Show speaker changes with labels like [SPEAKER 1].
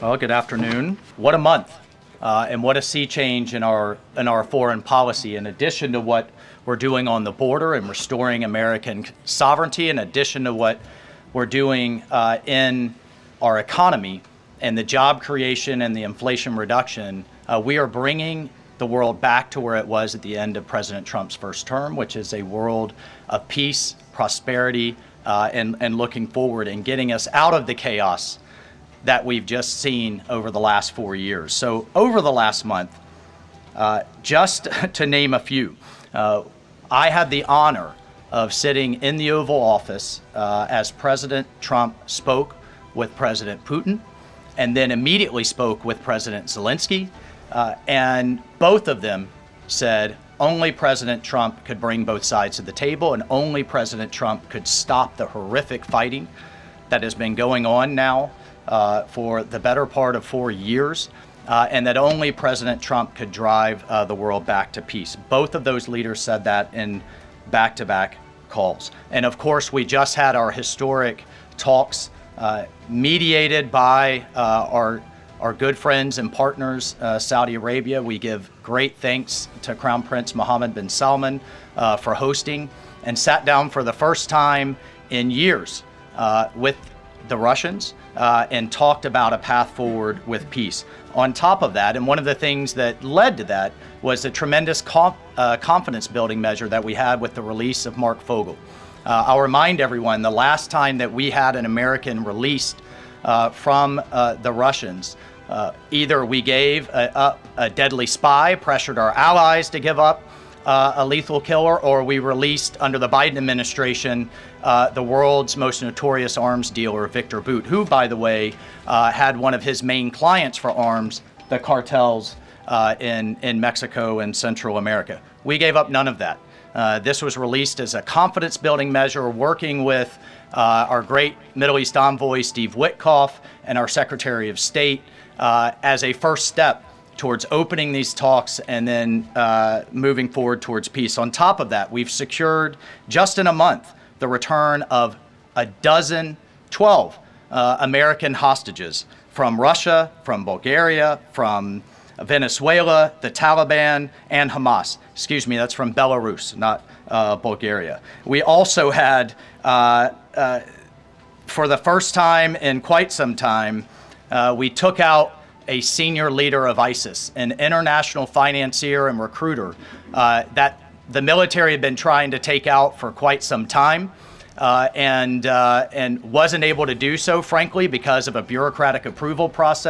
[SPEAKER 1] Well, good afternoon. What a month, and what a sea change in our foreign policy. In addition to what we're doing on the border and restoring American sovereignty, in addition to what we're doing in our economy and the job creation and the inflation reduction, we are bringing the world back to where it was at the end of President Trump's first term, which is a world of peace, prosperity, and looking forward and getting us out of the chaos that we've just seen over the last 4 years. So over the last month, just to name a few, I had the honor of sitting in the Oval Office as President Trump spoke with President Putin, and then immediately spoke with President Zelensky, and both of them said only President Trump could bring both sides to the table, and only President Trump could stop the horrific fighting that has been going on now for the better part of 4 years, and that only President Trump could drive the world back to peace. Both of those leaders said that in back-to-back calls. And of course, we just had our historic talks mediated by our good friends and partners, Saudi Arabia. We give great thanks to Crown Prince Mohammed bin Salman for hosting, and sat down for the first time in years with the Russians and talked about a path forward with peace. On top of that, and one of the things that led to that, was the tremendous confidence building measure that we had with the release of Mark Fogel. I'll remind everyone, the last time that we had an American released from the Russians, either we gave a deadly spy, pressured our allies to give up a lethal killer, or we released, under the Biden administration, the world's most notorious arms dealer, Victor Bout, who, by the way, had one of his main clients for arms, the cartels in Mexico and Central America. We gave up none of that. This was released as a confidence-building measure, working with our great Middle East envoy, Steve Witkoff, and our Secretary of State as a first step towards opening these talks and then moving forward towards peace. On top of that, we've secured, just in a month, the return of 12 American hostages from Russia, from Bulgaria, from Venezuela, the Taliban, and Hamas. Excuse me, that's from Belarus, not Bulgaria. We also had, for the first time in quite some time, we took out a senior leader of ISIS, an international financier and recruiter that the military had been trying to take out for quite some time, and wasn't able to do so, frankly, because of a bureaucratic approval process.